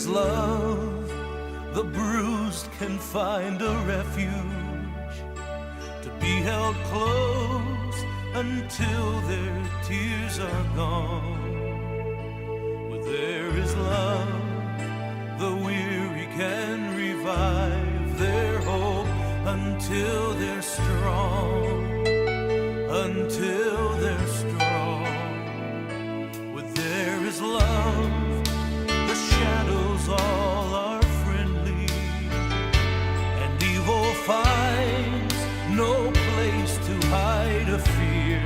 is love, the bruised can find a refuge, to be held close until their tears are gone. Where there is love, the weary can revive their hope until they're strong, until they're strong. Where there is love, the shadows all are friendly, and evil finds no place to hide a fear.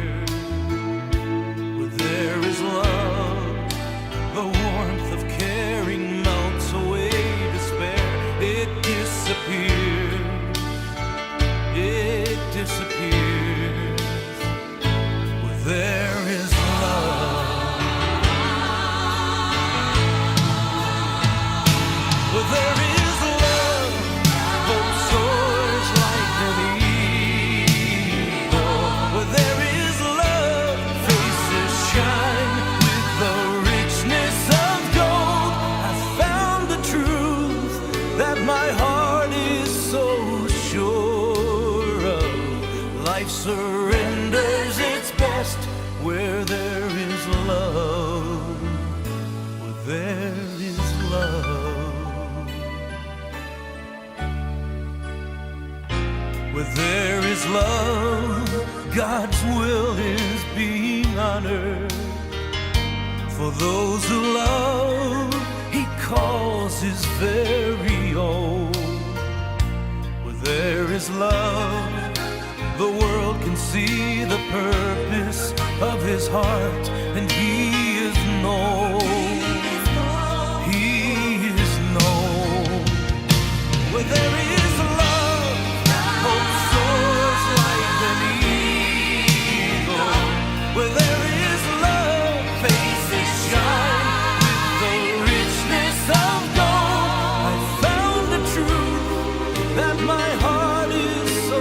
Where there is love, the warmth of caring melts away despair. It disappears, it disappears. Where there is love, where there is love, hope soars like an eagle. Where there is love, faces shine with the richness of gold. I found the truth that my heart is so sure of. Life surrenders its best where there is love, where there is love. Where there is love, God's will is being honored. For those who love, He calls His very own. Where there is love, the world can see the purpose of His heart, and He is known. He is known. Where there is love, hope soars like an eagle. Where there is love, faces shine with the richness of gold. I found the truth that my heart is so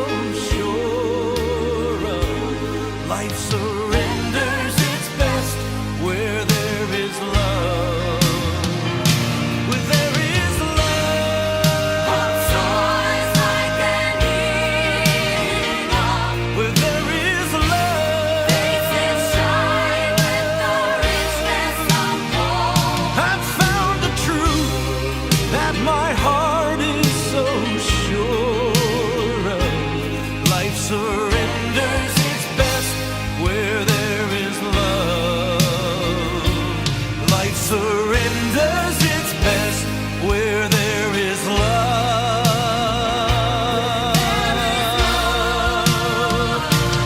sure of. Life surrenders its best where there is love. Where there is love, hope soars like an eagle. Where there is love, faces shine with the richness of gold. I've found the truth that my heart is so sure of. Life surrenders its best where there is love. Life surrenders its best where there is love.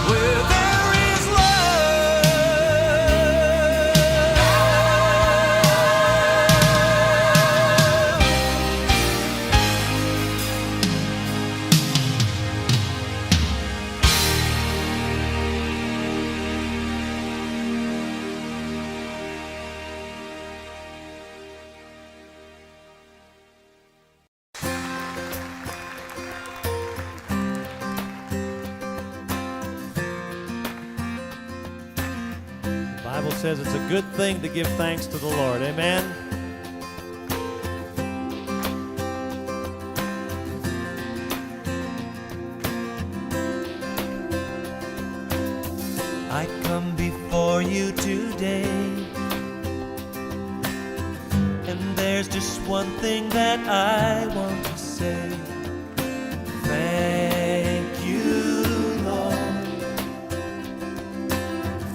Where there is The Bible says it's a good thing to give thanks to the Lord. Amen? I come before you today, and there's just one thing that I want to say. Thank you, Lord.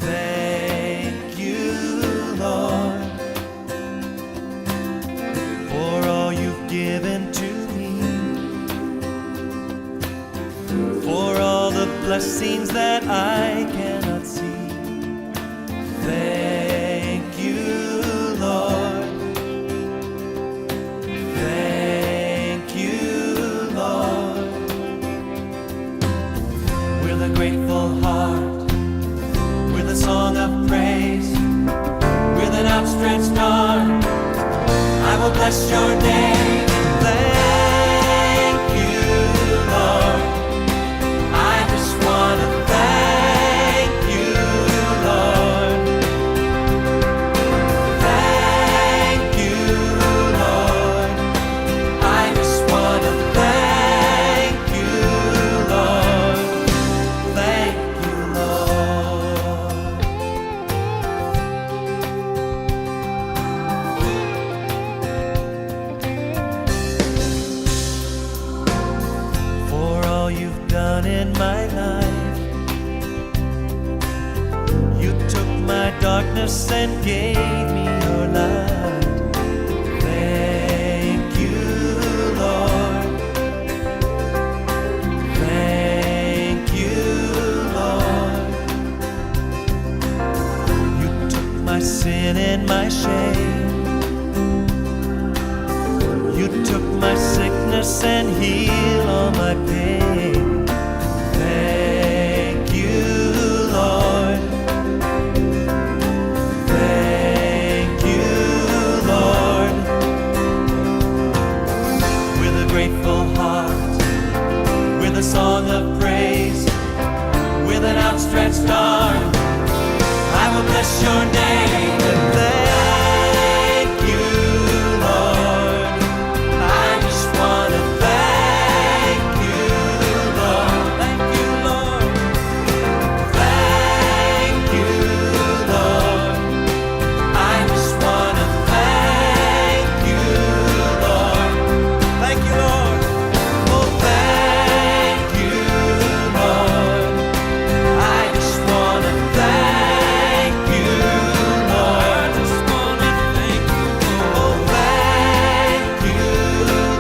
Thank you, Lord, for all you've given to me, for all the blessings that I cannot see. Thank you, Lord. Thank you, Lord. With a grateful heart, with a song of praise, with an outstretched arm, I will bless your name. Thank you, Lord. I just want to thank you, Lord. Thank you, Lord. darkness and gave me your light. Thank you, Lord. Thank you, Lord. You took my sin and my shame. You took my sickness and healed all my pain. Thank you, Lord. Thank you, Lord. With a grateful heart, with a song of praise, with an outstretched arm, I will bless your name. Thank you, Lord. I just want to thank you, Lord. Thank you, Lord. Thank you, Lord. I just want to thank you, Lord. Thank you, Lord. Oh, thank you, Lord. I just want to thank you, Lord. I just want to thank you, Lord. Oh, thank you,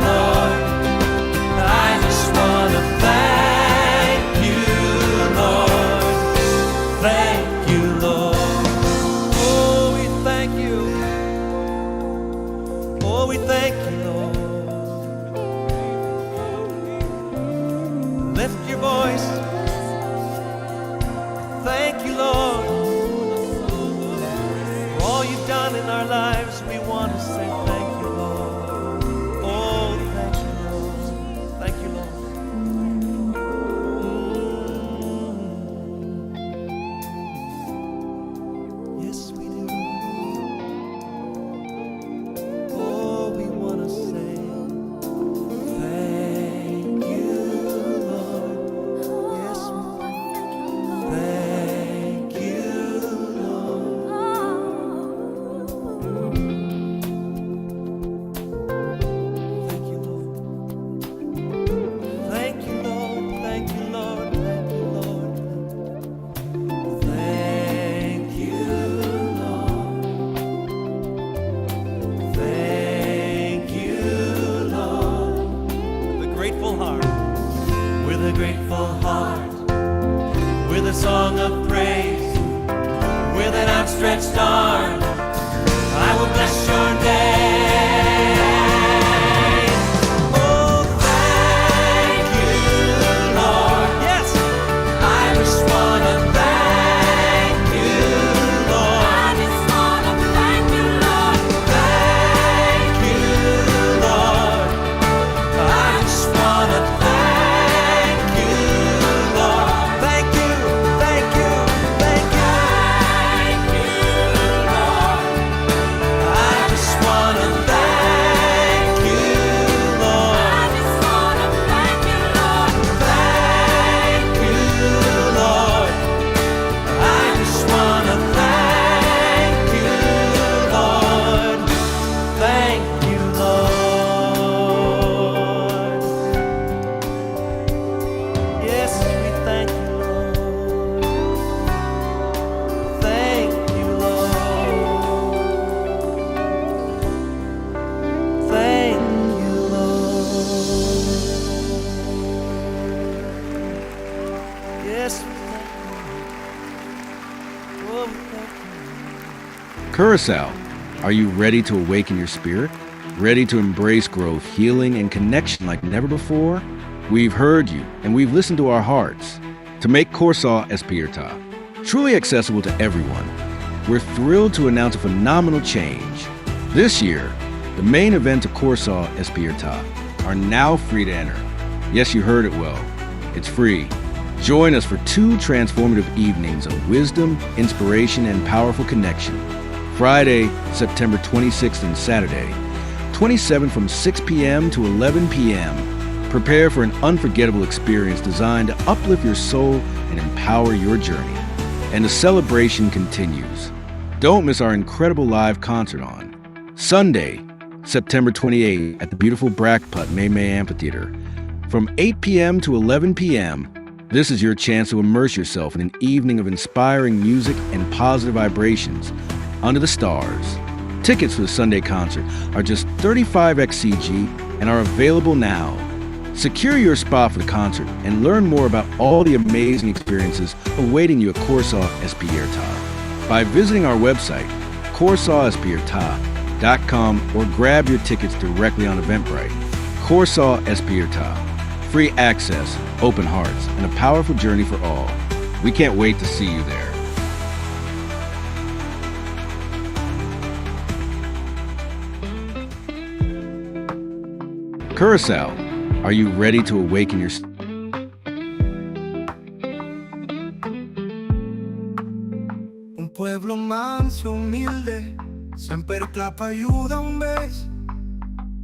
Lord. I just want to thank you, Lord. Thank you, Lord. Oh, we thank you. Oh, we thank you, Lord. Lift your voice. Thank you, Lord. For all you've done in our lives, we want to say thank you, Lord. Oh, thank you, Lord. Thank you, Lord. Yes, we do. Oh, we want to say thank you, Lord. Yes, thank you, Lord. Thank you, Lord. Thank you, Lord. Thank you, Lord. Thank you, Lord. Thank you, Lord. Thank you, Lord. With a grateful heart, with a grateful heart, with a song of praise, with an outstretched arm, I will bless your name. Oh, thank you, Lord. Yes, I just want to thank you, Lord. I just want to thank you, Lord. Thank you, Lord. I just want to thank you, Lord. Thank you, thank you, thank you. Thank you, Lord. I just want to thank you, Lord. I just want to thank you, Lord. Thank you, Lord. I just want to thank you, Lord. Thank you, Lord. Yes, we thank you, Lord. Thank you, Lord. Thank you, Lord. Yes, we thank you. Oh, we thank you. Curacao, are you ready to awaken your spirit? Ready to embrace growth, healing, and connection like never before? We've heard you, and we've listened to our hearts. To make Curacao Espírita truly accessible to everyone, we're thrilled to announce a phenomenal change. This year, the main events of Curacao Espírita are now free to enter. Yes, you heard it well. It's free. Join us for 2 transformative evenings of wisdom, inspiration, and powerful connection. Friday, September 26th and Saturday, 27th from 6 p.m. to 11 p.m. Prepare for an unforgettable experience designed to uplift your soul and empower your journey. And the celebration continues. Don't miss our incredible live concert on Sunday, September 28th at the beautiful Brackput May Amphitheater. From 8 p.m. to 11 p.m., this is your chance to immerse yourself in an evening of inspiring music and positive vibrations Under the Stars. Tickets for the Sunday concert are just $35 and are available now. Secure your spot for the concert and learn more about all the amazing experiences awaiting you at Corsair Espierta by visiting our website, CorsairesPierta.com, or grab your tickets directly on Eventbrite. Corsair Espierta. Free access, open hearts, and a powerful journey for all. We can't wait to see you there. Curacao, are you ready to awaken your... Un pueblo manso, humilde, sempre clapa aiuta un vez.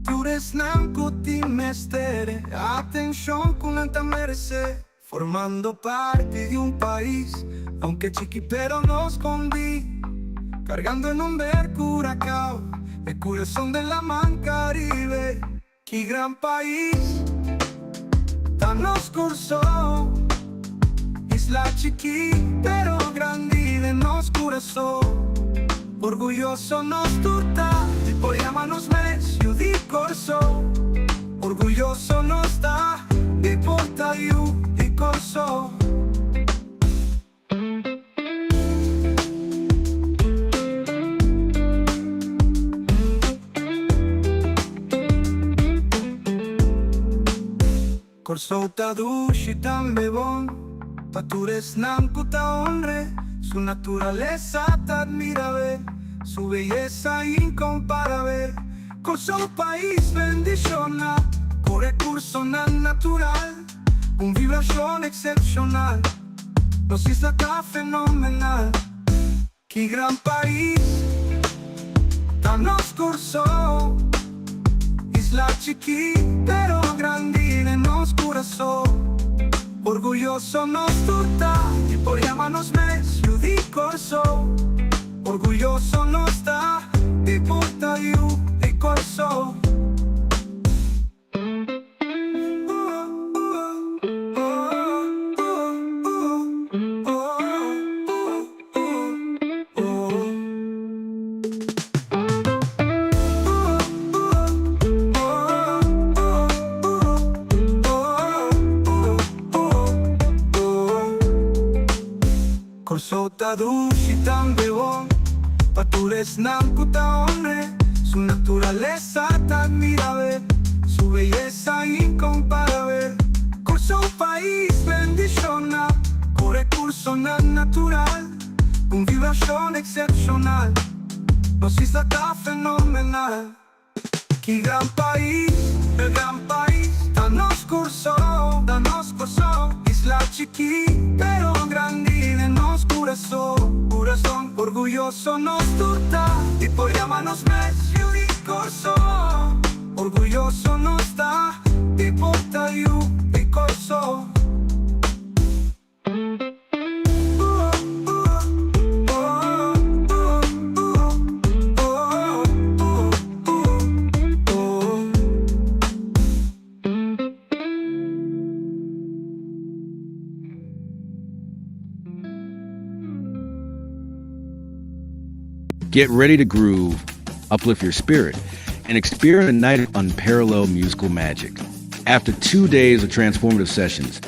Tu eres nanco ti mestere, atención con lenta merece. Formando parte de un país, aunque chiqui pero nos escondí. Cargando en un Curacao, el corazón de la man Caribe. Qué gran país, tan oscuro. Isla chiqui pero grande de nos corazón. Orgulloso nos turta, y por llamarnos medio di corso. Orgulloso nos da, y porta you di corso. Corso ta dushi tan bebón, patures nanco ta honre. Su naturaleza te admira ver, su belleza incomparable. Corso país bendicional, con recurso natural, con vibración excepcional. Nos isla está fenomenal. Qué gran país, tan oscuro. Isla chiqui, pero grande en nos corazón. Orgulloso nos turta, y por llamarnos medio di corso. Orgulloso nos da, y porta you di corso. Corso ta dushi tan bebón, patures nanco ta honre. Su naturaleza te admira ver, su belleza incomparable. Corso país bendicional, con recurso natural, con vibración excepcional. Nos isla está fenomenal. Qué gran país, el gran país, tan oscuro, isla chiqui, pero grande en nos corazón. Corazón orgulloso nos turta, y por llamarnos medio di corso. Orgulloso nos da, y porta you di corso. Get ready to groove, uplift your spirit, and experience a night of unparalleled musical magic. After 2 days of transformative sessions,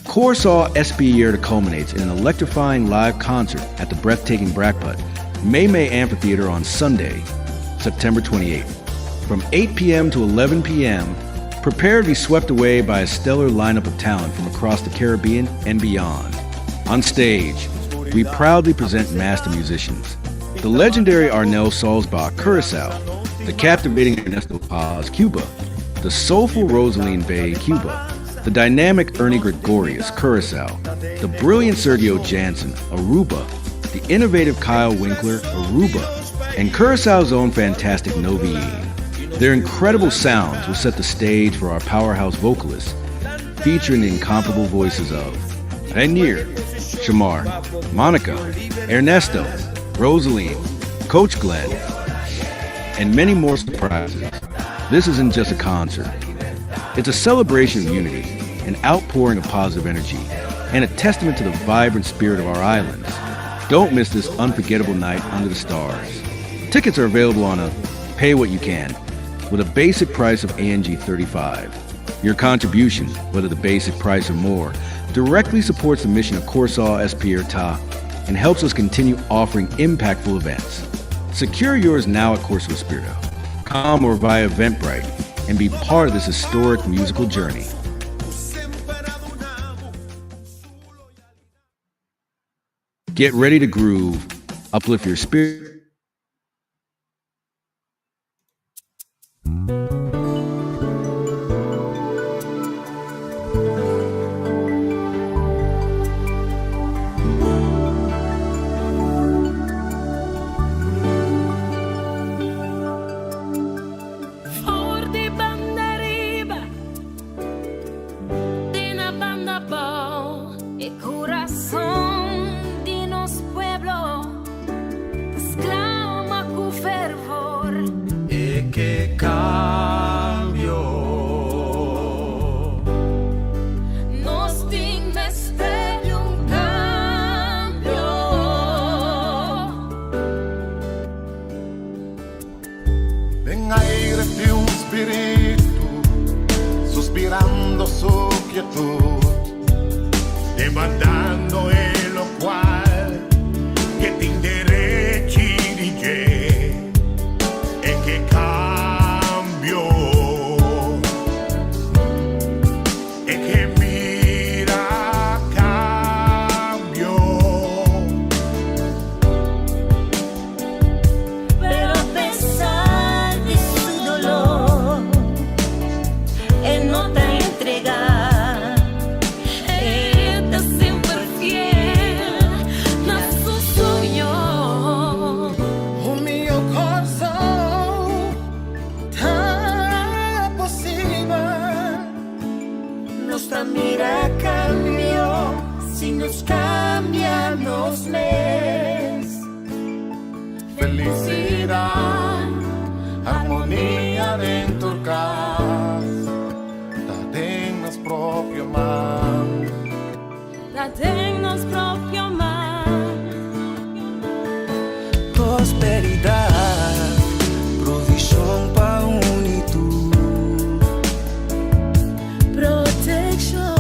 Corsair Espierta culminates in an electrifying live concert at the breathtaking Brackbutt May Amphitheater on Sunday, September 28th. From 8 p.m. to 11 p.m., prepare to be swept away by a stellar lineup of talent from across the Caribbean and beyond. On stage, we proudly present master musicians. The legendary Arnel Salzbach, Curacao, the captivating Ernesto Paz, Cuba, the soulful Rosaline Bay, Cuba, the dynamic Ernie Gregorius, Curacao, the brilliant Sergio Jansen, Aruba, the innovative Kyle Winkler, Aruba, and Curaçao's own fantastic Novine. Their incredible sounds will set the stage for our powerhouse vocalists, featuring the incomparable voices of Rainier, Shamar, Monica, Ernesto, Rosaline, Coach Glenn, and many more surprises. This isn't just a concert. It's a celebration of unity, an outpouring of positive energy, and a testament to the vibrant spirit of our islands. Don't miss this unforgettable night under the stars. Tickets are available on a pay what you can with a basic price of ANG 35. Your contribution, whether the basic price or more, directly supports the mission of Corsair Espierta and helps us continue offering impactful events. Secure yours now at Corso Espirito. Come or via Eventbrite and be part of this historic musical journey. Get ready to groove, uplift your spirit. For de banda arriba de una banda bow e corazón de nos pueblo exclama con fervor E che cambio nos dimeste de un cambio. en aire de un spirito sospirando su quietud demandando el lo cual che ti indirecci di te e che cambio e che mira cambio Pero a pesar de su dolor, Él no te entrega. Él está siempre fiel a su sueño. un mio corso tan posible Nuestra mira cambió, si nos cambian los mes. felicidad armonía dentro casa da tengas proprio man La tenemos propio mar. prosperidad provisión pa unitud Protección,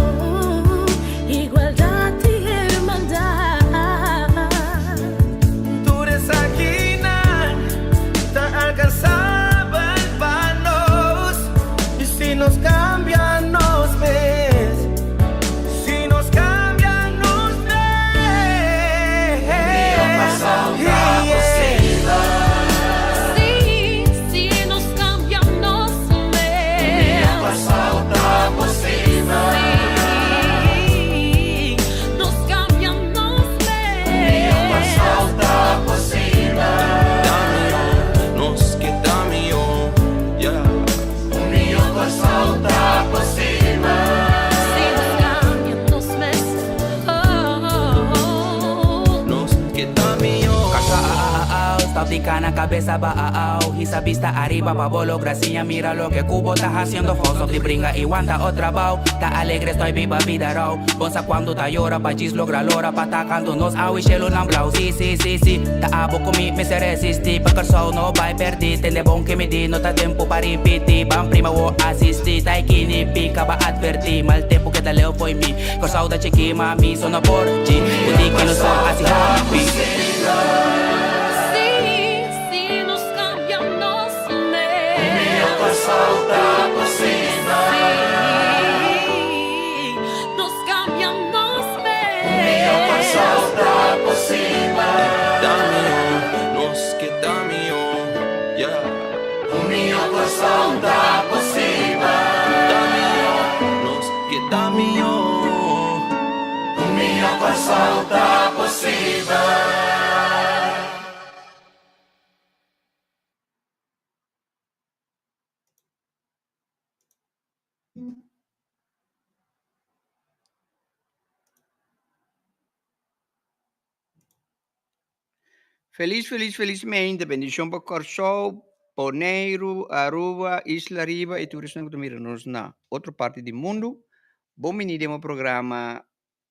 igualdad y hermandad. tú eres aquina te alcanzaba el panos y si nos cambian nos ves si nos cambian nos ves Sí, sí, nos cambian, nos ven. Sí, nos cambian, nos ven. Nos quedamos yeah. Sí, nos cambian, nos ven. Oh. Nos quedamos Táutica na cabeça baao Hisa vista arriba pa bolo gracia mira lo que Cubo tá haciendo Foso de bringa y wanda otra bau Tá alegre estoy viva vida raw Bonsa quando tá llora pa gis logra lora Pa tacando nos awi shelo ng blau Si si si si Tá abo kumi me se resisti Pagkarsaw no vai perdi Tende bon que me di no tá tempo pa ripiti Bam prima wo assisti Tai kini pika ba adverti Mal tempo que daleo foi mi Korsaw da chiki mami sono porci Kundi que no so asi happy Sí, sí, nos cambian, nos ven. Sí, nos cambian, nos ven. Nos quedamos yeah. Nos quedamos Felizmente, bendición por Corsou, Poneiro, Aruba, Isla Riba e turismo que mira-nos na outra parte do mundo. Bom menino programa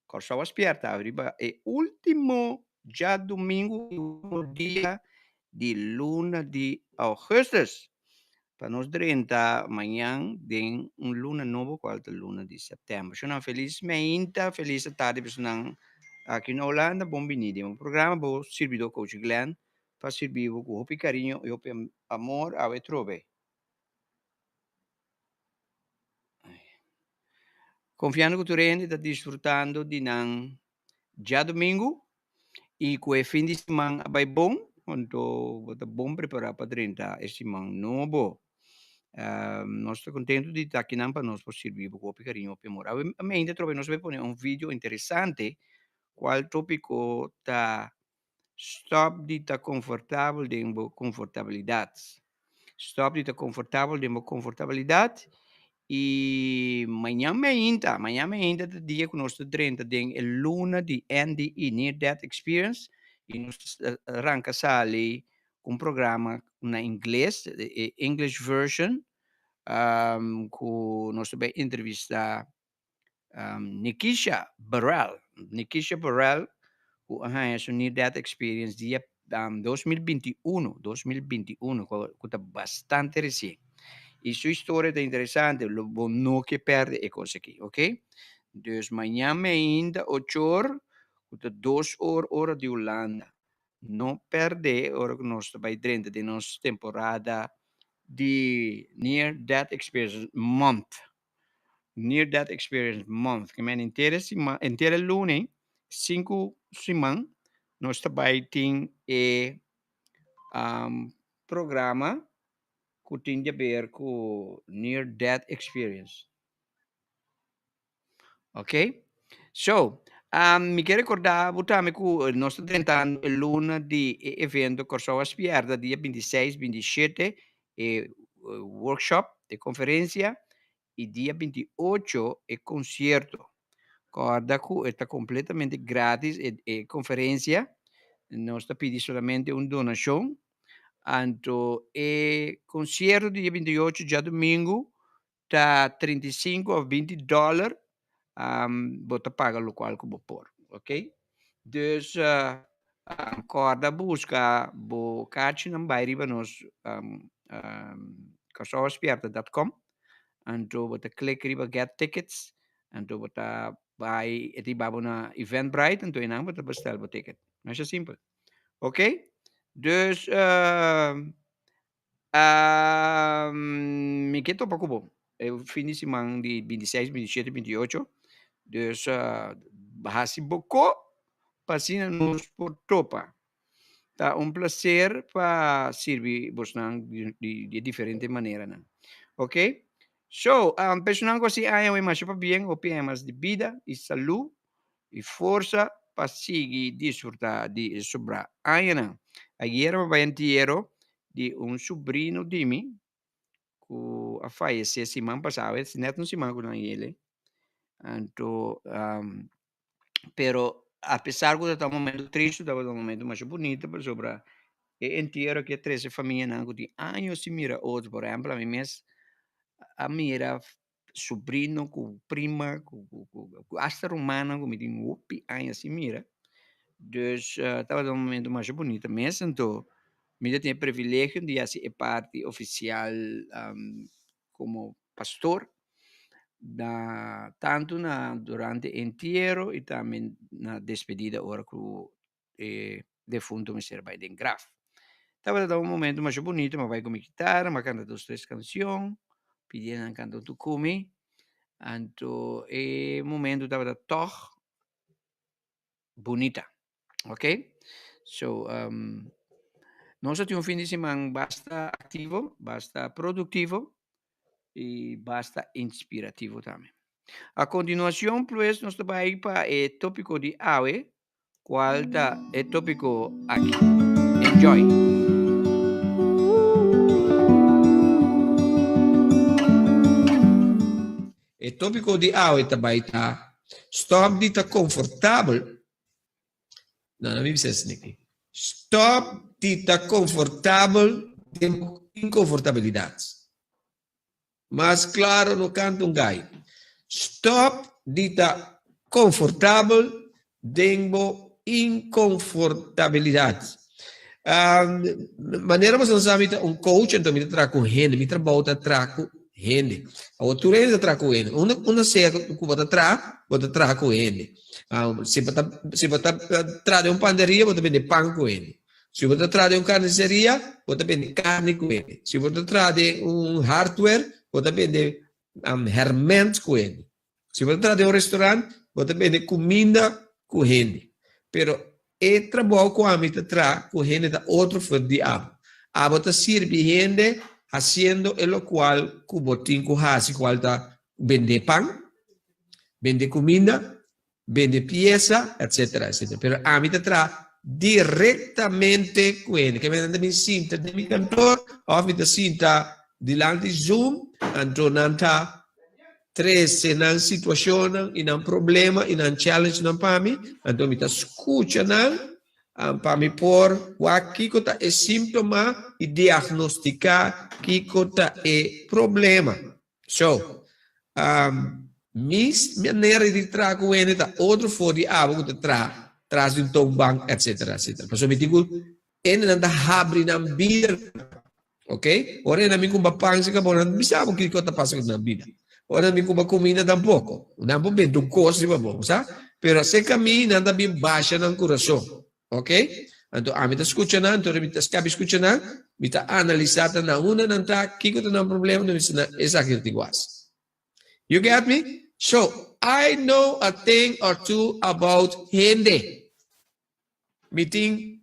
Corsou Aspierta, Aruba e último já domingo, o dia de luna de agosto. Para nós 30 amanhã, tem luna novo, quarta luna de setembro. Então, feliz meinta, feliz tarde, pessoal. Aqui na Holanda, bom venida. Um programa bom, servidor coach Glenn, para servir com o carinho e o amor a trove. Confiando que tu rende, está desfrutando de já domingo e com o fim de semana vai bom, então está bom preparar para 30 esse semana novo. Nós estamos contentes de estar aqui para nós por servir com o carinho e amor. Ainda trove, nós vamos pôr vídeo interessante, qual tópico está stop de estar confortável de confortabilidade. Stop de estar confortável de confortabilidade. E amanhã ainda é dia que nós estamos 30 de luna de NDE, Near Death Experience, e nós arranca ali um programa na inglês, English version, que nós vamos entrevistar Nikisha Burrell. Nikisha Burrell, que é Near Death Experience, dia 2021, que está bastante recente. E sua história é interessante, o não que perde é coisa aqui, ok? Então, amanhã ainda 8 horas, 2 horas de Holanda. Não perde a hora que nós estamos dentro de nossa temporada de Near Death Experience Month. Near Death Experience Month, que é inteira lunes, 5 semanas, nós estamos em programa que tem a ver com Near Death Experience. Ok? So, me quero recordar, botame que nós estamos tentando a luna de evento Corsoa Spierda, dia 26, 27, workshop de conferência, e dia 28 é concerto. Recorda que está completamente grátis, é conferência, nós está pedindo somente uma donação. Anto, concerto dia 28, já domingo, tá 35 a 20 dólares, bota paga o qual que vou pôr, ok? Dus, corda busca, bo caixa não vai riba nos, casoaspierta.com, anto bota click riba get tickets, anto bota vai, eti babo na Eventbrite, anto inang bota bestel bo ticket. Mas é simples, ok? Dus, me quedo um pouco bom. Eu fim de semana de 26, 27, 28. Dus, bahasi boko, pasina nos por tropa. Tá prazer para servir vos de diferente maneira, né? Ok? So, personal assim, eu mais para bem, opiniões de vida e saúde e força para seguir desfrutar de sobrar. Ayer eu vai inteiro de sobrinho de mim, que faleceu semana passada, neto semana com ele. Então, pero apesar de estar um momento triste, estava um momento mais bonito, para sobrar. E inteiro que 13 famílias não de anos se mira outro, por exemplo, a mim mesmo, a mira sobrinho, com prima, com hasta romana, com me tem upi, anos se mira. Dus estava um momento mais bonito mesmo, então me tem privilégio de ser parte oficial como pastor, tanto durante o inteiro e também na despedida hora que o defunto me serve em graf. Estava um momento mais bonito, mas vai com minha guitarra, mas canta 2, 3 canções, pedindo canto tu come, então o momento estava toch bonita, ok? So, nós temos fim de semana bastante ativo, bastante produtivo e bastante inspirativo também. A continuação, pues, nós vamos ir para o tópico de hoje, qual é o tópico aqui. Enjoy! O tópico de hoje também está stop de estar confortável. Não me precisa assim. Stop de estar confortável de inconfortabilidades. Mas claro, no canto um gai. Stop de estar confortável de inconfortabilidade. Maneira você não sabe, um coach, então, me traga com gente, me trabalha com gente. A outra ele traga com ele. Uma seca que você traga com ele. Se você trazer uma padaria, você vende pão com ele. Se você trazer uma carniceria, você vende carne com ele. Se você trazer um hardware, você vende herramentas com ele. Se você trazer um restaurante, você vende comida com ele. Pero é trabalho com a gente traga com gente da outro for de abo. Abo está sirviendo, haciendo lo cual cubotín cuasi cual está vende pan, vende comida, vende pieza, etcétera, etcétera. Pero a mí te trae directamente con él. Que me dan mi cinta de mi cantor, o mi cinta delante Zoom, antonanta tres en una situación, en un problema, en un challenge para mí, entonces me escuchan para mí por aquí es síntoma y diagnosticar aquí es problema. So, mis maneras de tratar con él, otro for de algo que tras de un tombang, etcétera, etcétera. Por eso me digo, en anda abre na vida, ok? Ora na mim com papang se acabou, não sabe o que está passando na vida. Ora mi kuma comida tampoco. Não vou ver do costo, sabe? Pero se caminha anda bem baixa no coração, ok? Então a mim tá escutando, então a mim tá escutando, me tá analisando na uma não tá, que que tá um problema, não é exatamente igual. You get me? So I know a thing or two about gente. Me think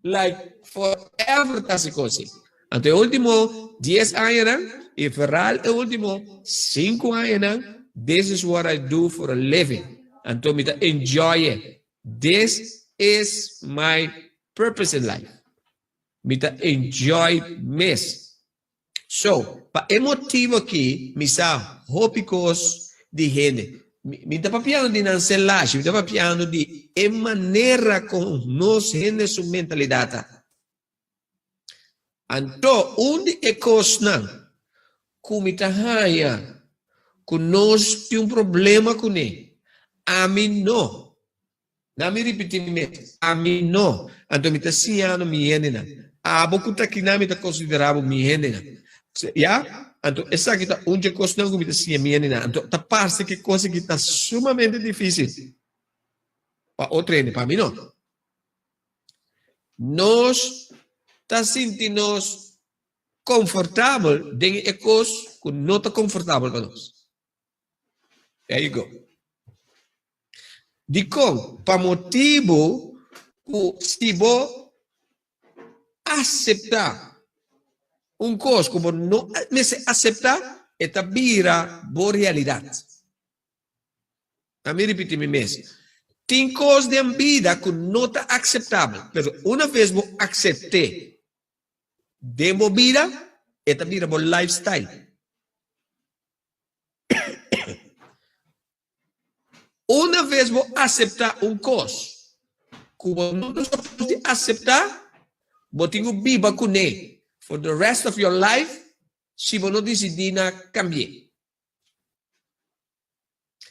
like forever tá coisa. Então o último 10 anos e Ferral el último 5 años, this is what I do for a living. Então, me enjoy it. This is my purpose in life. Me enjoy mesmo. So, pa emotivo aqui, me sa hópicos de gente. Me tá papiando de nancelagem, me tá papiando de maneira com nós gente sua mentalidade. Então, onde é coisa kumitahaya kunos tem problema com ele. A mim não. Não me repetimento. A mim não. Então, me está ensinando minha enena. A boca que não me está considerando minha enena. Já? Então, essa aqui está onde coisa não me está ensinando minha enena. Então, está parte que coisa que está sumamente difícil. Para o treino, para mim não. Nós está sentindo confortável de coisas que não está confortável para nós. There you go. De como, para motivo que se você aceitar coisa como não aceitar, esta vira boa realidade. A mim repetir mesmo. Tem coisas de vida que não está aceitável, mas uma vez você aceitar de vida, esta vira bom lifestyle. Uma vez vou aceitar coisa, que você não pode aceitar, você tem que viver com ele for the rest of your life, se você não decidir cambiar.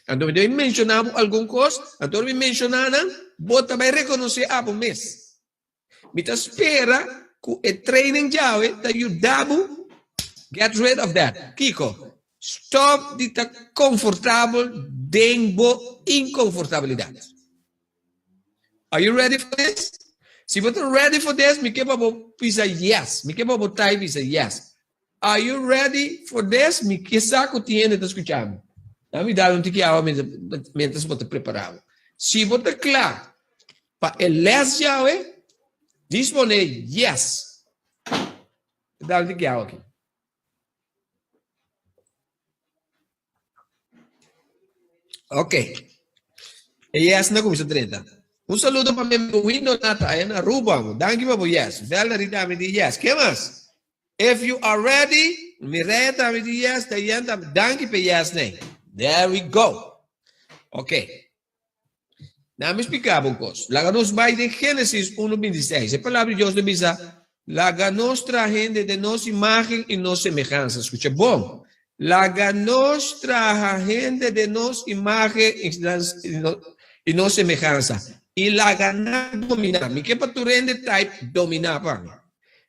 Então, eu mencionava alguma coisa, então eu mencionava, você vai reconhecer a você. Me espera que o training já te ajudava. Get rid of that. Kiko, stop de estar confortável dentro inconfortabilidade. Are you ready for this? Se você está ready for this, me quer pisa yes. Me quer botar pisa yes. Are you ready for this? Me quer saco tiene está escutando. Me dá um tique água mientras você está preparado. Se você está claro para el les já dispone yes. Dá um tique água aqui. Ok. Yes na começou 30. Saludo para mi amigo Windows Nata, en Aruba. Thank you, yes. Dale ahorita me di yes. ¿Qué más? If you are ready, mi reta me di yes, te yanda, thank you, yes, name. There we go. Ok. Na me explicava uma coisa. La nos vai de Génesis 1:26. A palavra de Deus de misa. La nostra gente de nossa imagem e nossa semelhança. Escucha bom. La nostra gente de nossa imagem e nossa semelhança. y la ganan dominar. Mi que paturende type dominar pa.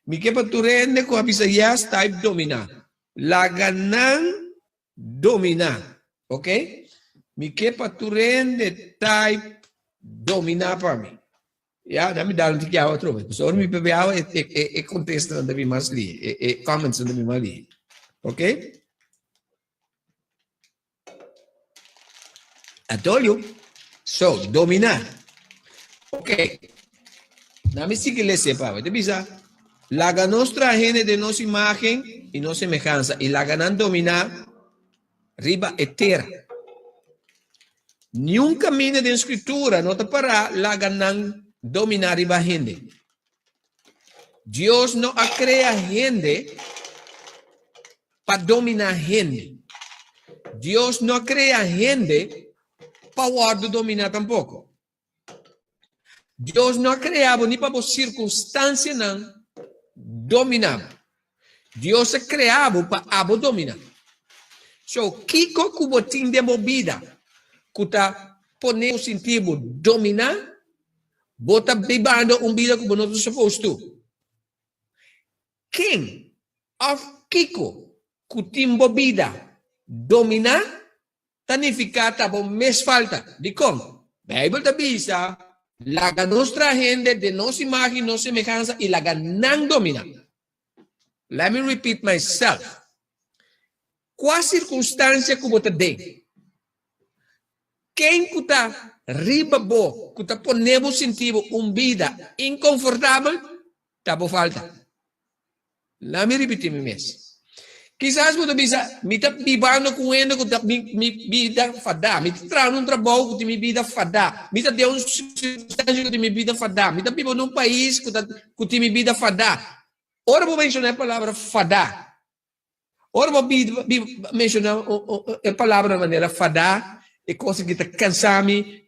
Mi que paturende ko abisayas type dominar. La ganan dominar. ¿Ok? Mi que paturende type dominar pa mi. Ja, dan mi daarom tik jou wat roepen. Dus mi pe jou contest dan mi mas li, comments dan mi mas li. ¿Ok? I told you. So, dominar. Ok. Dame sí que le sepa. ¿Te pisa? La nostra gente de nos imagen y no semejanza. Y la ganan dominar riba etera. Ni un camino de escritura no te para la ganan dominar riba gente. Dios no crea gente para dominar gente. Dios no crea gente para dominar tampoco. Dios no ha creado ni para circunstancias dominar. Dios ha creado para dominar. So, Kiko kubotin de movida, kuta pone o sentido dominar, bota bebando vida como não supposed to. Quem of Kiko kutimbo vida dominar, tanificata bo mes falta. Di como? Bible ta bisa, la nostra gente de nos imagen, nos semejanza y la ganan domina. Let me repeat myself. Qual circunstância que você tem? Quem que está riba bo, que está ponendo sentido vida inconfortável, tá bo falta. Let me repeat me mesmo. Quizás você bisa, me tá vivendo com ele que tá me vida fada, me tá num trabalho que me vida fada, me tá de um circunstância que me vida fada, me tá vivendo num país que me vida fada. Ora vou mencionar a palavra fada. Ora vou mencionar a palavra de maneira fada, é coisa que está cansando-me,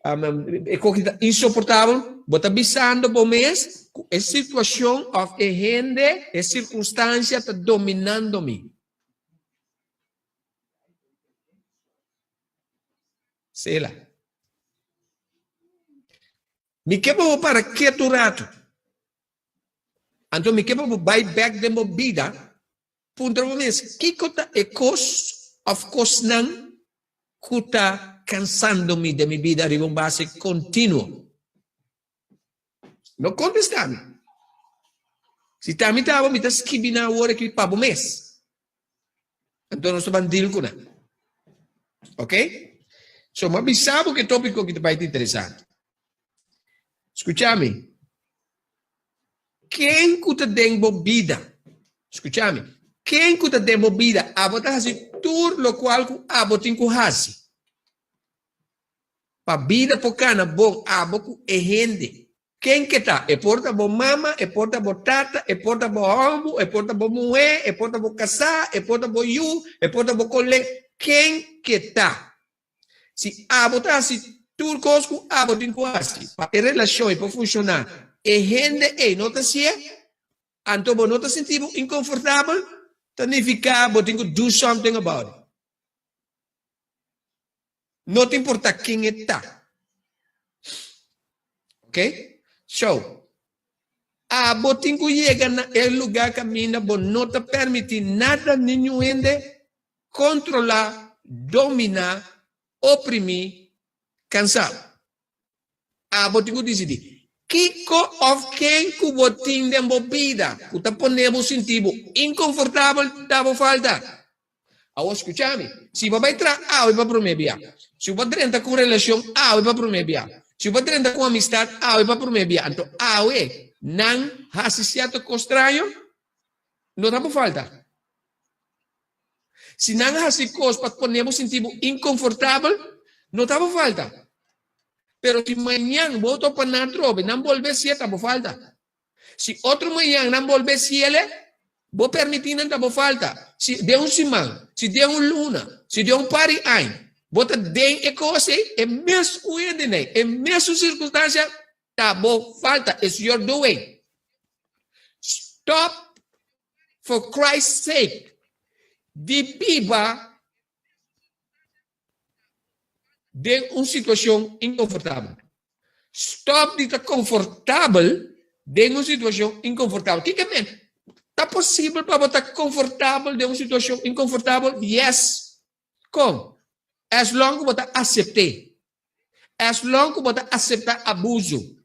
é coisa que está insuportável. Vou estar bisando por mês, é situação, é gente, é circunstância está dominando-me. Sei lá. Me quebra para que tu rato. Então me quebra para buy back de movida. Punto mês. Que cota é cos of course não cuta cansando-me de minha vida de uma base contínuo. Não contesta-me. Se tá me tava me tá escrevendo a hora que para o mês. Então nós vamos deal com ela. Ok? So, mabisabo que tópico que vai te interessar. Escúchame. Quem que te tem vida? Escúchame. Quem que te tem vida? Abo tá assim tudo lo qual abo tem que fazer. Para vida pocana bom abo é gente. Quem que tá? É porta bo mama, é porta bo tata, é porta bo homem, é porta bo mulher, é porta bo casar, é porta bo you, é porta bo colega. Quem que tá? Se botar se tudo coisas abo tem que fazer para a relação para funcionar. E gente não está se então não está sentindo inconfortável, significa que tem que do something about it. Não te importa quem está. Ok? So, tem que chegar no lugar caminho, não te permite nada nenhum controlar, dominar, oprimir, cansar. Botinho decidir. Kiko of quem que botin de movida, que está ponendo sentido inconfortável, dava falta. Agora escute-me. Se você vai entrar, vai para o meio. Se você vai entrar com relação, vai para o meio. Se você vai entrar com amistade, vai para o meio. Então, não associado com estranho, não dava falta. Se não há coisas para ponermos sentido inconfortável, não estava falta. Pero se amanhã volto para na trobe, não volver se estava falta. Se outro manhã não volver se ele, vou permitir não estava falta. Se de semana, se de luna, se de pari ano, vou te dar e coisa, é mesmo coisa, é mesmo circunstância, estava falta. It's your doing. Stop for Christ's sake. De viva de uma situação inconfortável. Stop de estar confortável em uma situação inconfortável. O que é? Está possível para estar confortável em uma situação inconfortável? Yes. Como? As long as você aceitar. As long as você aceitar abuso.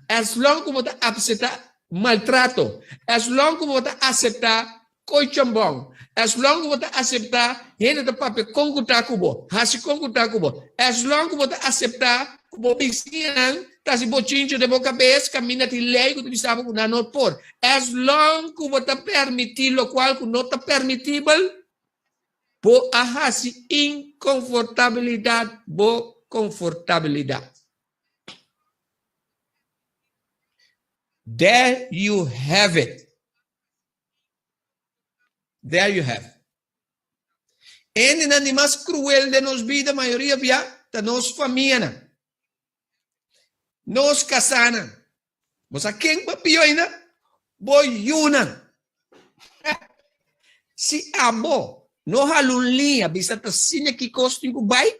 As long as você aceitar maltrato. As long as você aceitar coichambão. As long as você aceitar gente de papel concutar com você. Hasi concutar com você. As long as você aceitar como piscina, tá se bochincho de boca cabeça, caminha de lei que tu sabe que não pode. As long as você permitir lo qual que não está permitível, bo ahasi inconfortabilidade, bo confortabilidade. There you have it. There you have. En animais cruel de nos vida, a maioria via da nos família. Nos casana. Mosa quem papio ainda? Boyuna. Si abo, no halunlinha, bisa tasinha que costing kubai.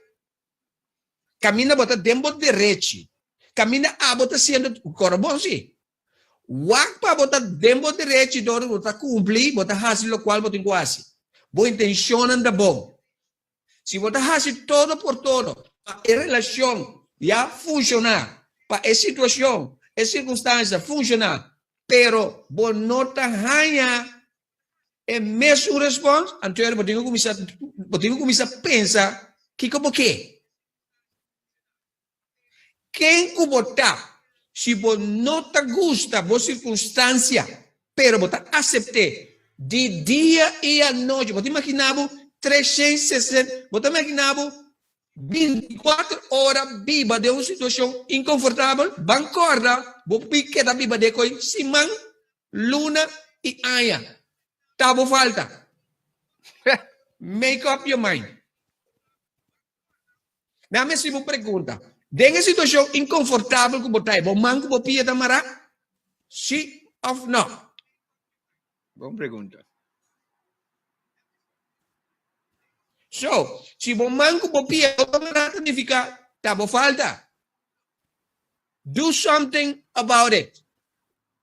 Camina bota dembo direito. Camina abo tá sendo corabon si. Wak pa bota dembo direito, dor bota cumprir, bota hasi lo qual bota quase. Boa intenção anda bom. Se bota hasi todo por todo, a relação já funcionar. Para a situação, a circunstância funcionar, pero bo nota ganha é mesmo responde, então eu começar a pensar que como que? Quem que botar? Se bo nota gusta bo circunstância, pero botar aceitar de dia e à noite, botar imaginava 360, botar imaginava 24 horas viva de uma situação inconfortável, bancorda, vou pique da viva de coi, Simão, Luna e Aya. Tavo falta. Make up your mind. Dá-me se uma pergunta. Denga situação inconfortável que botai, bom manco bo pia da mará? Sim ou não? Boa pergunta. So, se bom manco bo pia da mará, significa tavo falta. Do something about it.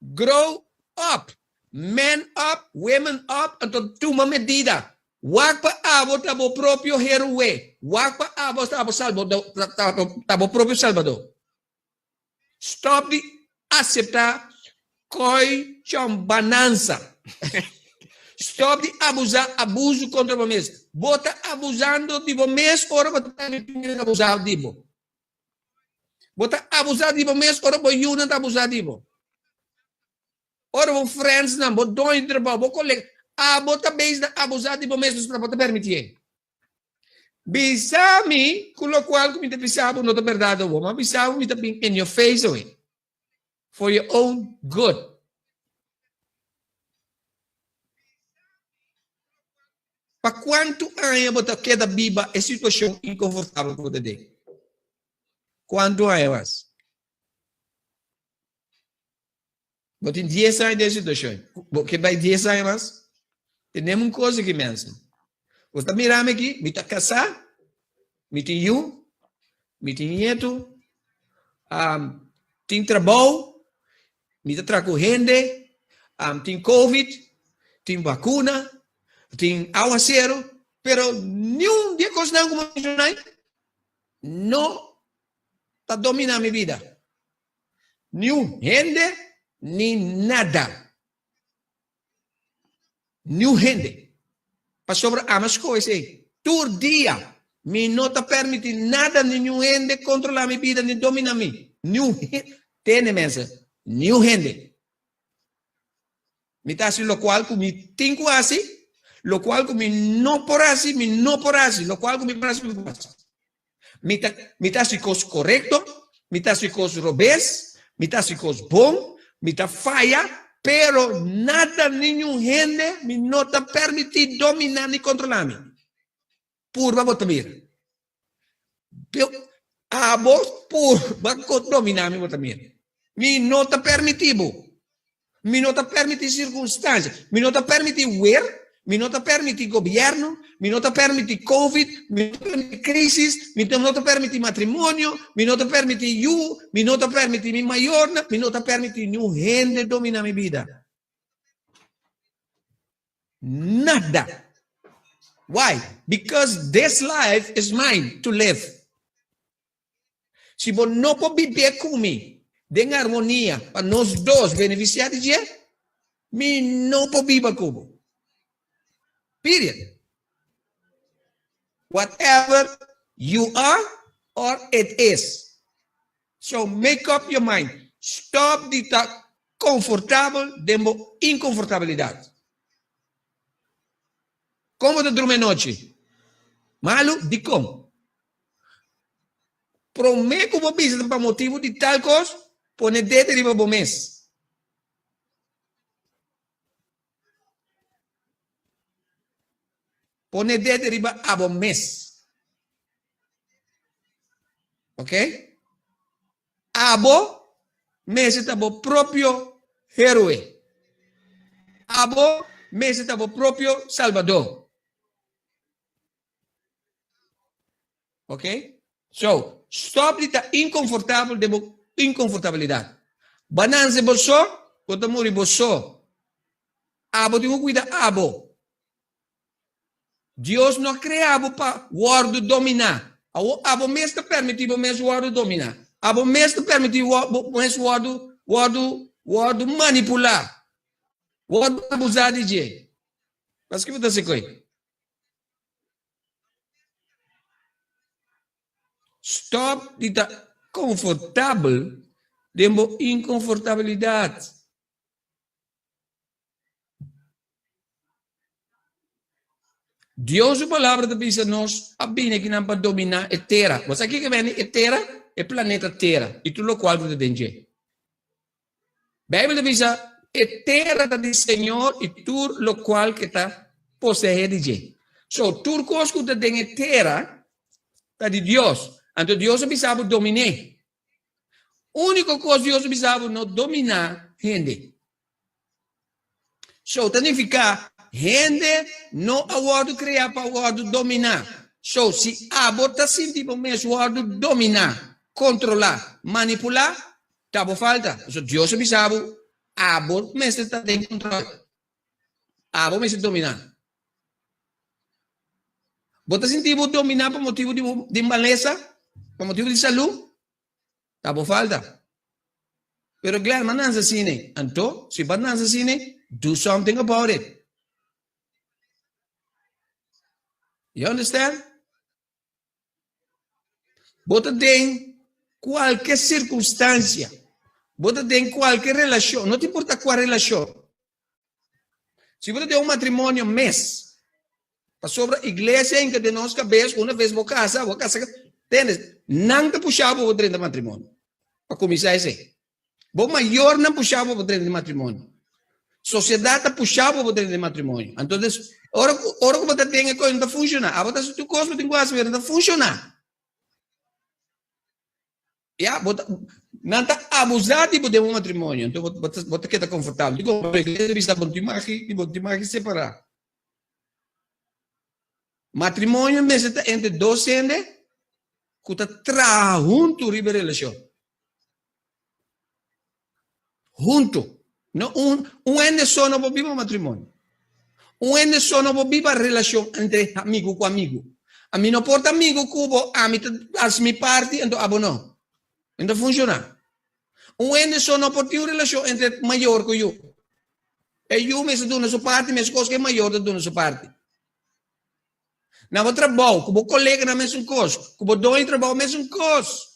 Grow up. Men up, women up, então toma medida. Wak pa abo tabo próprio herói. Wak pa abo tabo salvador, tabo próprio salvador. Stop de aceitar coi chambanança. Stop de abusar, abuso contra você mesmo. Bota abusando de você mesmo, ora bota abusar de você. Bota abusar de você mesmo, ora bota yuna abusar de você. Ora, vos friends não, vos dois trabalho, vos colega, bota bem abusar de vos mesmos para poder permitir. Bisami, com o qual que me bisabo não é verdade, mas bisabo me também in your face, for your own good. Para quanto anos você queda viva é situação inconfortável para você? Quanto anos? Você tem 10 anos de situação. Porque vai 10 anos, temos uma coisa que mesmo. Você mira aqui, me está casado, me tem eu, me tem neto, tem trabalho, me está trabalhando, tem Covid, tem vacuna, tem aguaceiro, pero nenhum dia coisa não como não está dominando minha vida. Nenhum gente, ni nada. New gente. Para sobre amas coisas. Todo dia. Me não te permite nada, nenhum gente controlar minha vida, nem dominar me. New gente. Tem mensa. New gente. Me está assim, lo qual que me tenho assim, lo qual que me não por assim, lo qual que me por assim, me está assim, coisa correto, me está assim, coisa robês, me está assim, coisa bom, me está falha, pero nada, nenhum gente me não está permitido dominar nem controlar-me. Por vos também. A vos por dominar-me vos também. Me não está permitido. Me não está permitido circunstâncias. Me não está permitido ver. me não te permite governo, me não te permite Covid, me não te permite crisis, me não te permite matrimônio, me não te permite you, me não te permite mi maior, me não te permite nenhum gente dominar minha vida. Nada. Why? Because this life is mine to live. Se você não pode viver comigo, em harmonia, para nós dois beneficiar de me não pode viver comigo. Period. Whatever you are or it is. So make up your mind. Stop de estar confortável de inconfortabilidade. Como te dorme noite? Malo? De como? Prometo que você precisa para motivo de tal coisa, pone dentro de você mês. Pone dentro de você mês. Ok? Abo, mês está o próprio herói. Abo, mês está o próprio salvador. Ok? So, stop de estar inconfortável de inconfortabilidade. Bananse você, você morre você. Abo, tem que cuidar abo. Deus não criou para o dominar. Abo mesmo permite o dominar. Abo mesmo permite o manipular. O abusar de jeito. Mas que você quer? Stop de estar confortável de inconfortabilidade. Deus, a palavra da Bíblia, nós abina que não para dominar a Terra. Você aqui que vem a Terra, é planeta Terra, e tudo o qual você tem. A Bíblia diz, a Terra está do Senhor e tudo o qual que está possuído. So, tudo coisa que tem a Terra está de Deus. Então, Deus precisava dominar. A única coisa que Deus precisava não dominar, gente. So, significa, gente não pode criar para dominar. So, se a bota sentindo mesmo o dominar, controlar, manipular, tá por falta. So, Deus precisava, a bota mesmo está em controle. A bota mesmo dominar. Bota sentindo dominar por motivo de maleza, por motivo de saúde, tá por falta. Pero claro, mas não é assim. Então, se não é assim, do something about it. You understand? Você tem qualquer circunstância, você tem qualquer relação, não te importa qual relação. Se você tem matrimônio mês, para sobre a igreja em que de nós cabeça, uma vez vou casar, não te puxava o trem de matrimônio. Para começar assim. O maior não puxava o trem de matrimônio. Sociedade puxava o trem de matrimônio. Então, ora que você tem a coisa não funciona. A você tu coisa tem quase ver não funciona. Yeah, não está abusado de um matrimônio. Então, você quer estar confortável. Digo, a igreja está bom de separar. Matrimônio é entre dois gente que está tra junto em relação. Junto. Não, ende só não pode viver matrimônio. Ende só não pode viver relação entre amigo com amigo. A mim não porta amigo cubo, a mim as mi parte, então abo não. Então funciona. Ende só não pode ter relação entre maior com eu. E eu me dou na sua parte, mas coisa que é maior dou na sua parte. Na vou trabalho, como colega na mesma coisa, como dois trabalho na mesma coisa.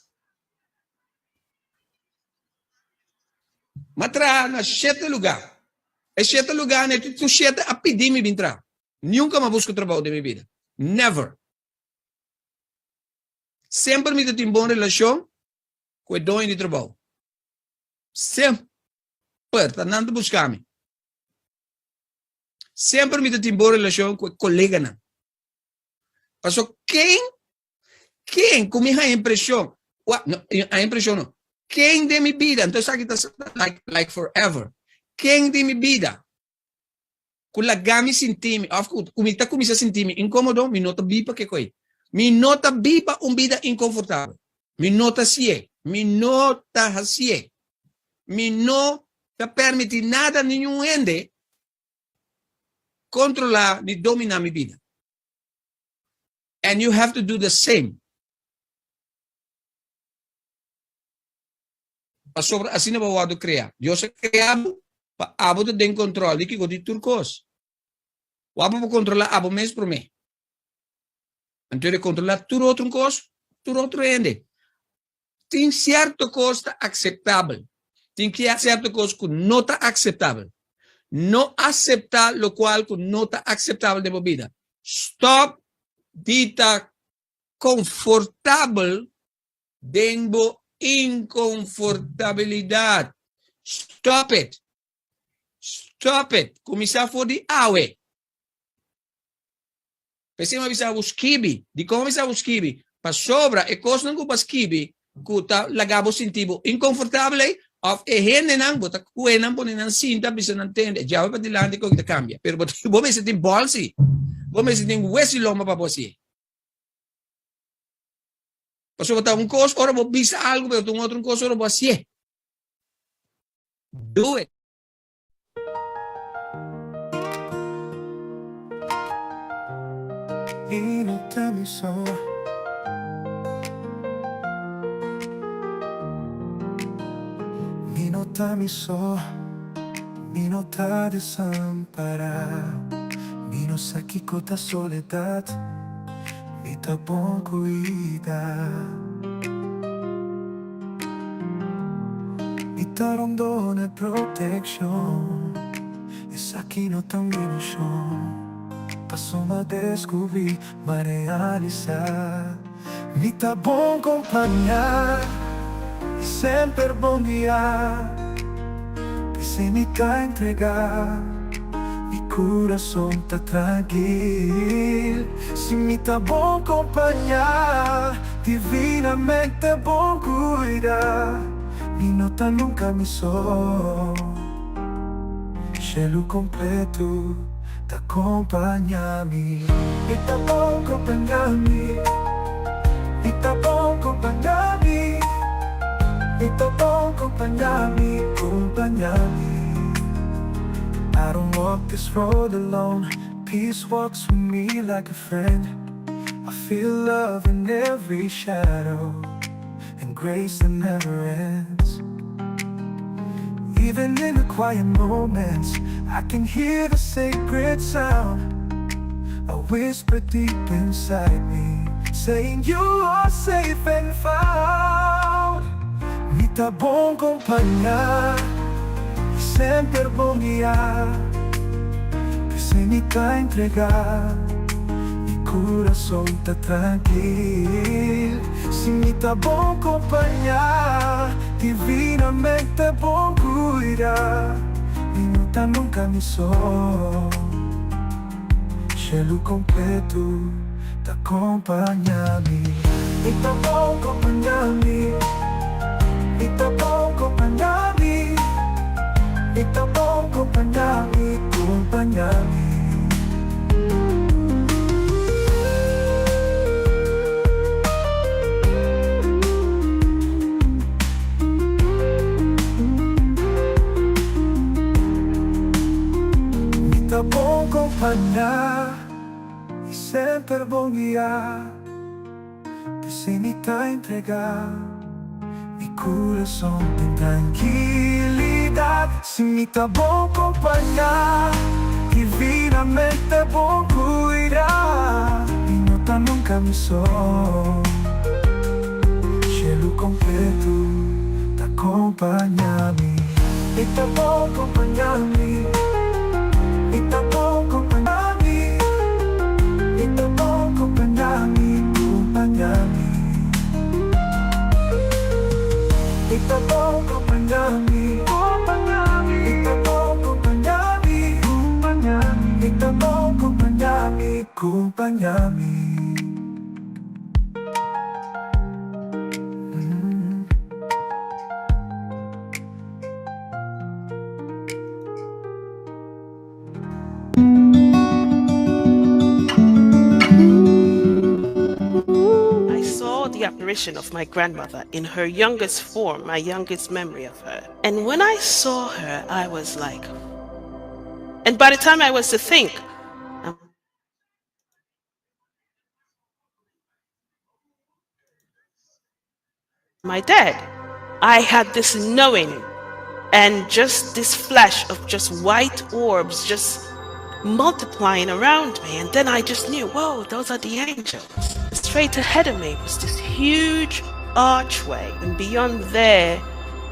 Mas na sete lugar. É sete lugar, né? Tu sete a pedir-me entrar. Nunca me busco trabalho de minha vida. Never. Sempre me tenho boa relação com o dono de trabalho. Sempre. Tá não buscar-me. Sempre me tenho boa relação com o colega. Não. Mas quem com a impressão, a impressão não. Quem de minha vida, então aqui está like forever. Quem de minha vida kulagami sintimi, of kumita kumisa sintimi, incómodo, mi nota bipa que koi. Mi nota bipa vida inconfortável. Mi nota sie, mi nota hasie. Mi no te permite nada nenhum ende controlar ni dominar mi vida. And you have to do the same. Sobre assim na bawado criar. Deus é criado para abo de den controle que godi turcos. O abo para controlar abo mês por mês. Então ele controlar tudo outro coisa, tudo outro ende. Tem certo costa aceitável. Tem que certo coisa que não está aceitável. Não aceitar o qual que não está aceitável de bebida. Stop dita confortável dentro inconfortabilidade. Stop it. Stop it. Começar a fazer awe. Pensei uma vez a kibi. De como começar a kibi. Para sobra, e coisa não para kibi. Kuta lagabo sentido inconfortável. Of e gente não bota kuenam ponen ang cinta bisa não entende. Já vai para dilante ko kita cambia. Pero vou me sentir bolsi. Vou me sentir hueso loma para você. Pasó botar un coso, ahora vos viste algo, pero tú otro coso, ahora vos así. Do it. Inutamiso. Minotamiso. Minota desamparado. Minos aqui cota soledad. Mita bom cuidar. Mita rondona protection. Essa aqui não tão ilusão. Passou a descobrir, mas realizar. Mita bom acompanhar. Sempre bom guiar. Sem me entregar. Coração tá tranquilo. Se me tá bom acompanhar, divinamente bom cuidar. Me nota nunca me só. Gelo completo tá acompanhar-me. Me tá bom acompanhar-me. Me tá bom acompanhar-me. Me tá bom acompanhar-me. Acompanhar-me. I don't walk this road alone. Peace walks with me like a friend. I feel love in every shadow and grace that never ends. Even in the quiet moments, I can hear the sacred sound. A whisper deep inside me, saying you are safe and found. Me tá bom acompanhar. Sempre bom guiar. Sem me tá entregar. Mi coração tá tranquilo. Se me tá bom acompanhar, divinamente bom cuidar. E não tá nunca me só. Gelo completo tá acompanhar-me. Me tá bom acompanhar-me. Me tá bom acompanhar-me. Me tá bom acompanhar-me, acompanhar-me. Me tá bom acompanhar e sempre bom guiar. Sem me tá entregar, mi coração tem tranquilidade. Se me tá bom acompanhar, divinamente bom cuidar. E não tá nunca me só. Gelo completo tá acompanhar-me. Me tá bom acompanhar-me. Me tá bom acompanhar-me. Me tá bom acompanhar-me, acompanhar-me. Me tá bom acompanhar-me. Tá bom acompanhar-me, acompanhar-me. apparition of my grandmother in her youngest form, my youngest memory of her. And when I saw her, I was like, and by the time I was to think, my dad, I had this knowing and just this flash of just white orbs just multiplying around me. And then I just knew, whoa, those are the angels. Straight ahead of me was this huge archway. And beyond there,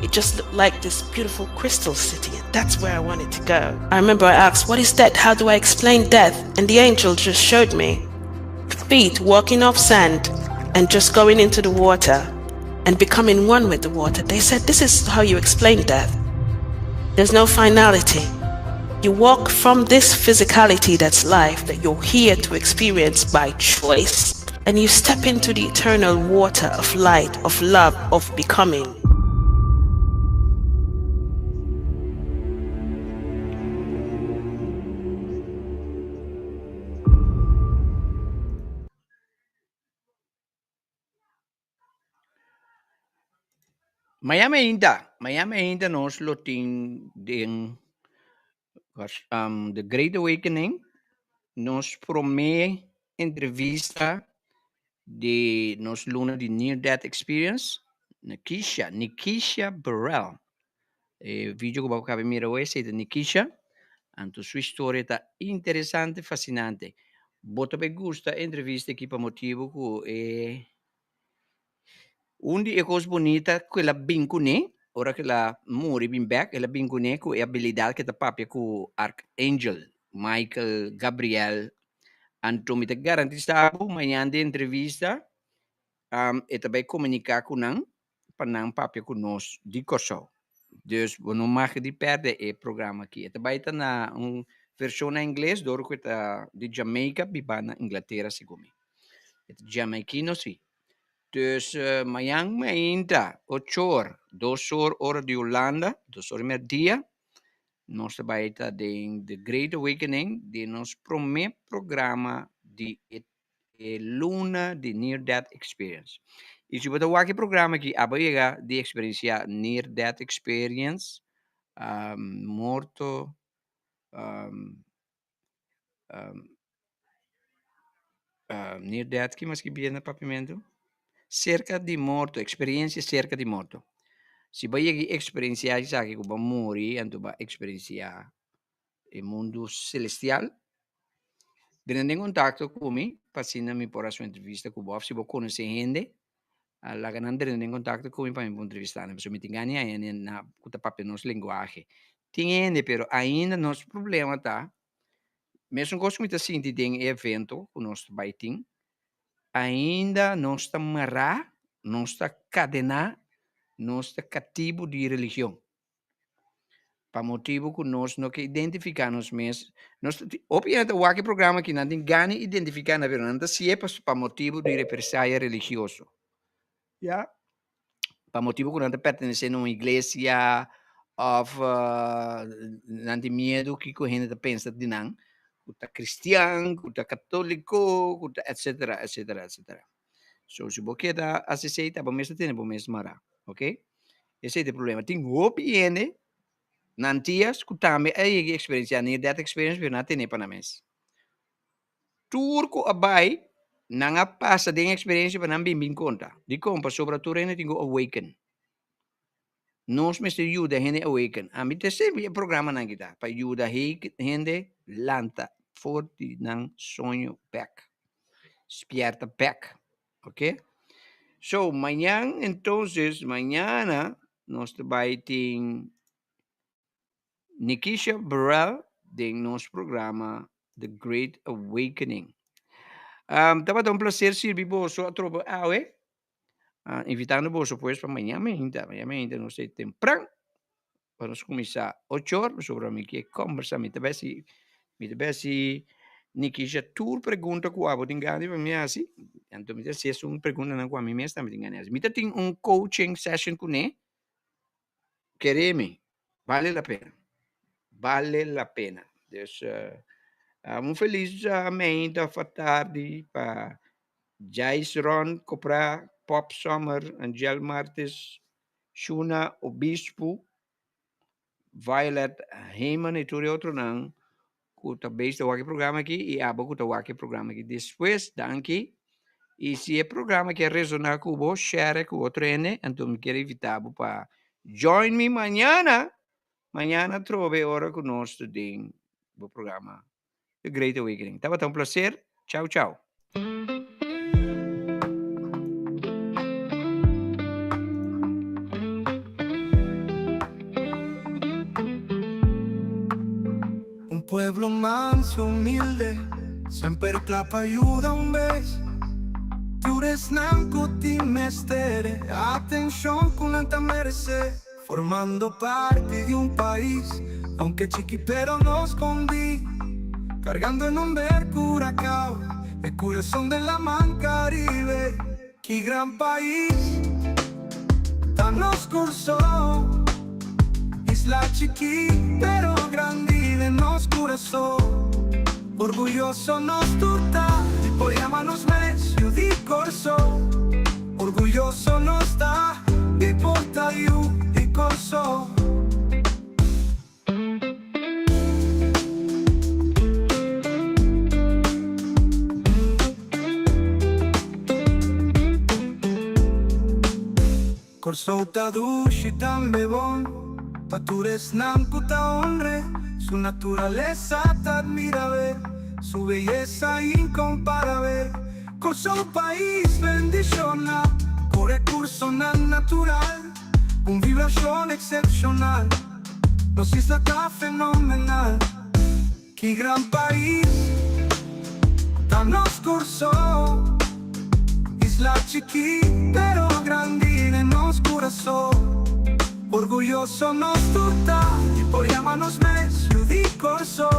it just looked like this beautiful crystal city. And that's where I wanted to go. I remember I asked, what is death? How do I explain death? And the angel just showed me feet walking off sand and just going into the water and becoming one with the water. They said, this is how you explain death. There's no finality. You walk from this physicality that's life, that you're here to experience by choice, and you step into the eternal water of light, of love, of becoming. Miami ainda nós loting The Great Awakening, nos promete entrevista de nos luna de Near Death Experience, Nikisha Burrell. Vídeo que eu acabei de mirar hoje é de Nikisha, então sua história está interessante, fascinante. Bota bem gusta a entrevista aqui para motivo que Undi e cosa bonita, quella bincune, ora che la muri bin back, e la bincune con abilità che ta papia con Archangel, Michael, Gabriel, Antomi te garantistavo, ma yande entrevista, e também comunicar com nang, para nang papia com nós, di corso. Dus, we não mag die perde e programa aqui. E também tá na versão em inglês, door que tá de Jamaica, biba na Inglaterra, segundo. E Jamaicano, sim. Dus mayang mainta 8 horas, 2 horas hora de Holanda, 2 horas e meia, nós trabalhamos em The Great Awakening, de nosso primeiro programa de Luna de Near Death Experience. E se você vai programa aqui, a de experiência Near Death Experience, morto, Near Death, que mais que viene no papimento? Cerca de morto, experiência cerca de morto. Se você experienciar isso aqui, que vai morrer, então vai experienciar o mundo celestial, tendo em contato comigo, passando me por a sua entrevista com você, se você conhece gente, lá que não tendo em contato comigo para me entrevistar, se me engane ainda na puta papel nosso linguagem. Tem gente, pero ainda nosso problema tá, mesmo que você assim de evento, o nosso baiting, ainda não está amarrado, não está cadenar, não está cativo de religião. Para motivo que nós não que identificamos mesmo. Obviamente, o programa que não tem ganho identificar na verdade, se é para motivo de represália religioso. Yeah? Para motivo que não pertence a uma igreja, ou não tem medo que a gente pensa de não. Que é cristiano, que é católico, etc, etc, etc. So, se você quer aceitar, você tem que marcar, ok? Esse é o problema. Tem opinião, nantias, que também é a experiência, nem that experience, mas não tem para nós. Turco abai, não passa de experiência para não bem conta. De como, sobretudo, ainda tem que awaken. Nós me ajuda a gente awaken. A mim, tem sempre um programa na kita, para ajudar a gente lanta, forte, não sonho back. Despierta back. Ok? So, mañana, entonces, mañana, nós trabalhamos Nikisha Burrell, de nosso programa The Great Awakening. Estava um prazer servir você a tropa awe, invitando você pois para amanhã ainda não sei temprano, para nós começar 8 horas, sobre a mim que conversa, me se Nikisha tour pergunta que eu tenho ganho para mim assim, então me se é uma pergunta não com a mim mesmo também tenho ganho. Me tem coaching session com ele, quereme, vale a pena. Vale a pena. Dus, feliz mente a tarde para Jais Ron comprar Pop Summer, Angel Martes, Shuna Obispo, Violet Heyman e tudo outro não, que talvez está aqui programa aqui e abo que está aqui programa aqui. Depois, danke. E se é programa que resonar com o share com o outro N, então me quero evitar para join me amanhã. Amanhã trove hora conosco em o programa The Great Awakening. Estava tão prazer. Tchau, tchau. Un pueblo manso, humilde, sempre clapa ayuda un vez. Tu resnanco ti mestere, atención con la merece. Formando parte de un país, aunque chiqui pero no escondí. Cargando en un barco huracao, el corazón de la man Caribe. Qué gran país, tan oscuro. Isla chiqui pero grande de nos corazón. Orgulloso nos turta, y por llamarnos medio di corso. Orgulloso nos da, y porta y corso. Corso ta dushi tan bebón, patures nanku ta honre, su naturaleza ta admira ver, su belleza incomparable. Corso un país bendicional, con recurso natural, con vibración excepcional, nos isla ta fenomenal. Qué gran país, tan oscuro, isla chiqui pero grande en nos corazón. Orgulloso nos turta, y por llamarnos medio di corso.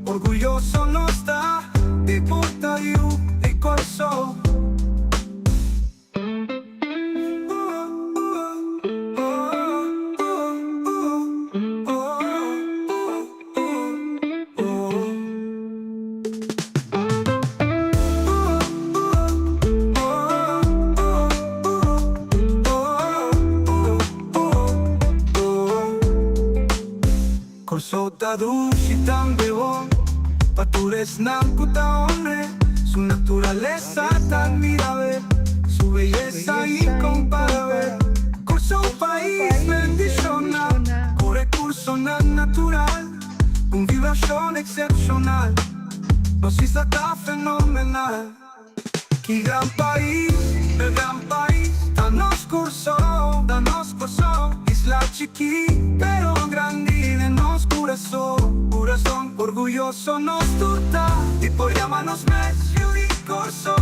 Orgulloso nos da, y porta y corso. Corso ta dushi tan bebón, patures nanku ta honre, su naturaleza ta admirable, su belleza incomparable. Corso un país bendicional, con recurso natural, con vibración excepcional, nos isla ta fenomenal. Qué gran país, el gran país, tan oscuro, isla chiqui pero grande de nos corazón. Orgulloso nos turta, y por llamarnos medio di corso.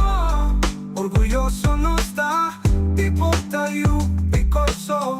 Orgulloso nos da, y porta y corso.